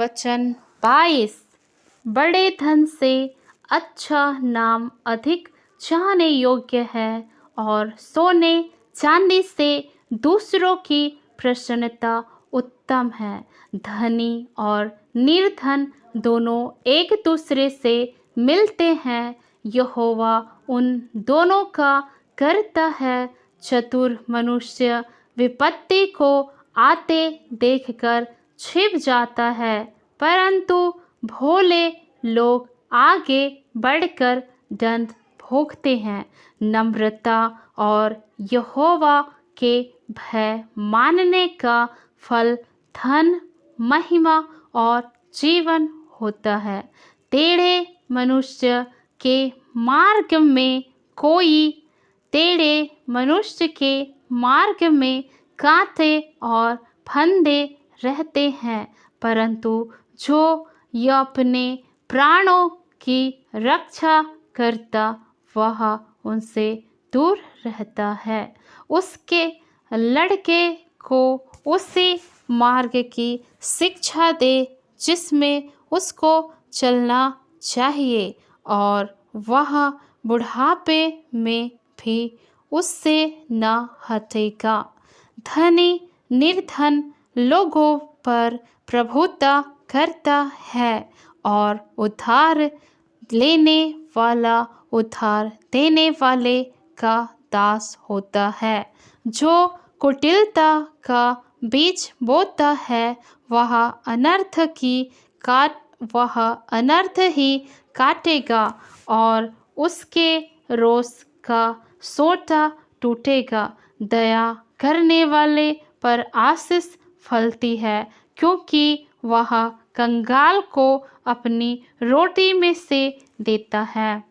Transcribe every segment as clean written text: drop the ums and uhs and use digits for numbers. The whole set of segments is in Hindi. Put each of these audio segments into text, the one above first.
वचन 22। बड़े धन से अच्छा नाम अधिक चाहने योग्य है और सोने चांदी से दूसरों की प्रसन्नता उत्तम है। धनी और निर्धन दोनों एक दूसरे से मिलते हैं, यहोवा उन दोनों का करता है। चतुर मनुष्य विपत्ति को आते देखकर छिप जाता है, परंतु भोले लोग आगे बढ़कर दंड भोगते हैं। नम्रता और यहोवा के भय मानने का फल धन, महिमा और जीवन होता है। टेढ़े मनुष्य के मार्ग में कांटे और फंदे रहते हैं, परंतु जो यह अपने प्राणों की रक्षा करता वह उनसे दूर रहता है। उसके लड़के को उसी मार्ग की शिक्षा दे जिसमें उसको चलना चाहिए, और वह बुढ़ापे में भी उससे न हटेगा। धनी निर्धन लोगों पर प्रभुता करता है और उधार लेने वाला उधार देने वाले का दास होता है। जो कुटिलता का बीज बोता है वह अनर्थ ही काटेगा, और उसके रोष का सोटा टूटेगा। दया करने वाले पर आशीष फलती है, क्योंकि वह कंगाल को अपनी रोटी में से देता है।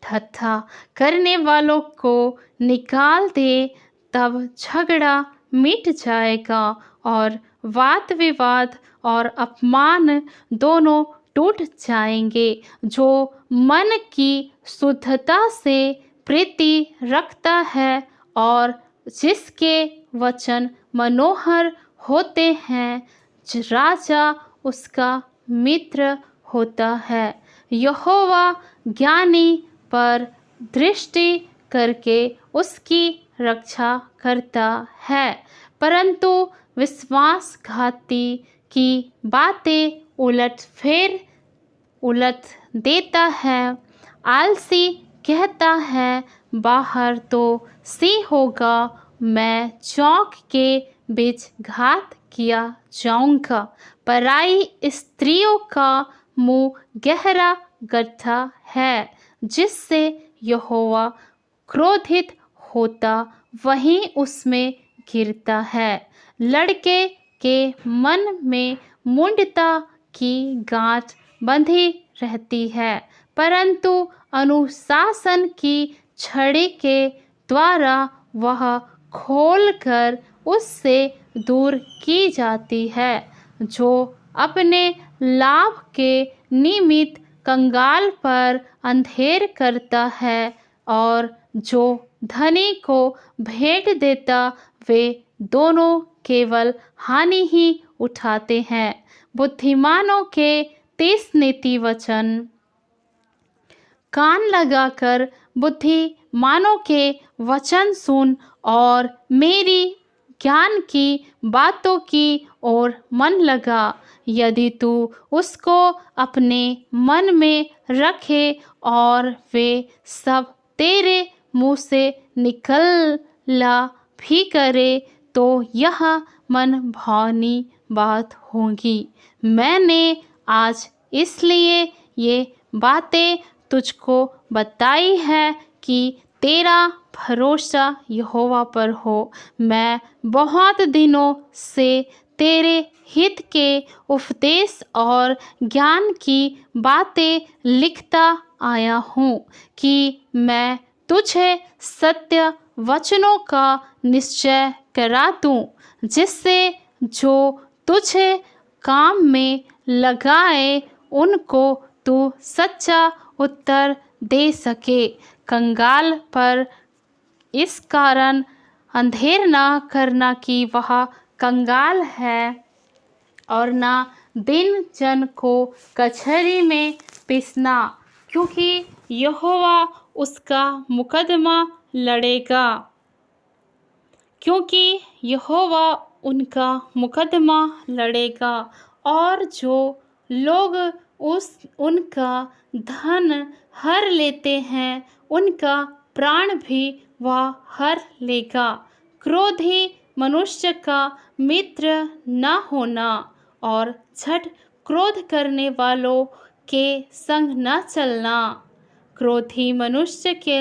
ठट्ठा करने वालों को निकाल दे, तब झगड़ा मिट जाएगा और वाद विवाद और अपमान दोनों टूट जाएंगे। जो मन की शुद्धता से प्रीति रखता है और जिसके वचन मनोहर होते हैं, राजा उसका मित्र होता है। यहोवा ज्ञानी पर दृष्टि करके उसकी रक्षा करता है, परंतु विश्वासघाती की बातें उलट देता है। आलसी कहता है, बाहर तो सी होगा, मैं चौक के बीच घात किया जाऊंगा। पराई स्त्रियों का मुंह गहरा गड्ढा है, जिससे यहोवा क्रोधित होता वहीं उसमें गिरता है। लड़के के मन में मूढ़ता की गांठ बंधी रहती है, परंतु अनुशासन की छड़ी के द्वारा वह खोलकर उससे दूर की जाती है। जो अपने लाभ के निमित्त कंगाल पर अंधेर करता है और जो धनी को भेंट देता, वे दोनों केवल हानि ही उठाते हैं। बुद्धिमानों के 30 नीति वचन। कान लगाकर बुद्धिमानों के वचन सुन और मेरी ज्ञान की बातों की ओर मन लगा। यदि तू उसको अपने मन में रखे और वे सब तेरे मुंह से निकला भी करे, तो यह मन भावनी बात होगी। मैंने आज इसलिए ये बातें तुझको बताई है कि तेरा भरोसा यहोवा पर हो। मैं बहुत दिनों से तेरे हित के उपदेश और ज्ञान की बातें लिखता आया हूँ कि मैं तुझे सत्य वचनों का निश्चय करा दूँ, जिससे जो तुझे काम में लगाए उनको तू सच्चा उत्तर दे सके। कंगाल पर इस कारण अंधेर ना करना कि वह कंगाल है, और ना दिन जन को कचहरी में पीसना, क्योंकि यहोवा उसका मुकदमा लड़ेगा, क्योंकि यहोवा उनका मुकदमा लड़ेगा। और जो लोग उनका धन हर लेते हैं, उनका प्राण भी वह हर लेगा। क्रोधी मनुष्य का मित्र न होना, और झट क्रोध करने वालों के संग न चलना। क्रोधी मनुष्य के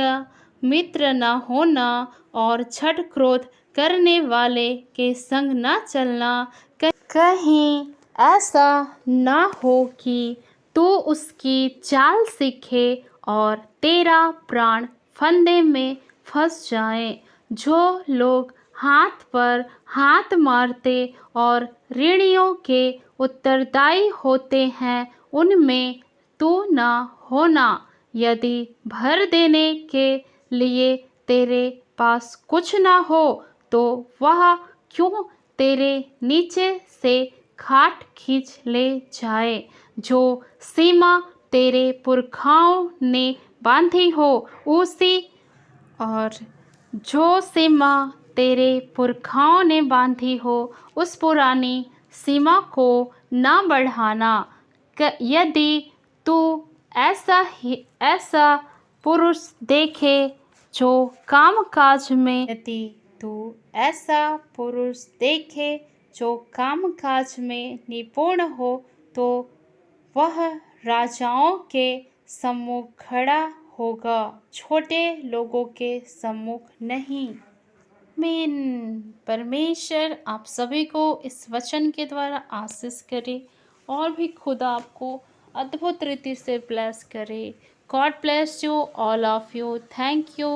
मित्र न होना और झट क्रोध करने वाले के संग न चलना। कहीं ऐसा न हो कि तू उसकी चाल सीखे और तेरा प्राण फंदे में फंस जाए। जो लोग हाथ पर हाथ मारते और ऋणियों के उत्तरदायी होते हैं, उनमें तू न होना। यदि भर देने के लिए तेरे पास कुछ न हो, तो वह क्यों तेरे नीचे से खाट खींच ले जाए। जो सीमा तेरे पुरखाओं ने बांधी हो, जो सीमा तेरे पुरखाओं ने बांधी हो, उस पुरानी सीमा को न बढ़ाना। यदि तू ऐसा पुरुष देखे जो कामकाज में निपुण हो, तो वह राजाओं के सम्मुख खड़ा होगा, छोटे लोगों के सम्मुख नहीं। आमीन। परमेश्वर आप सभी को इस वचन के द्वारा आशीष करे और भी खुदा आपको अद्भुत रीति से ब्लेस करे। God bless you all of you. Thank you.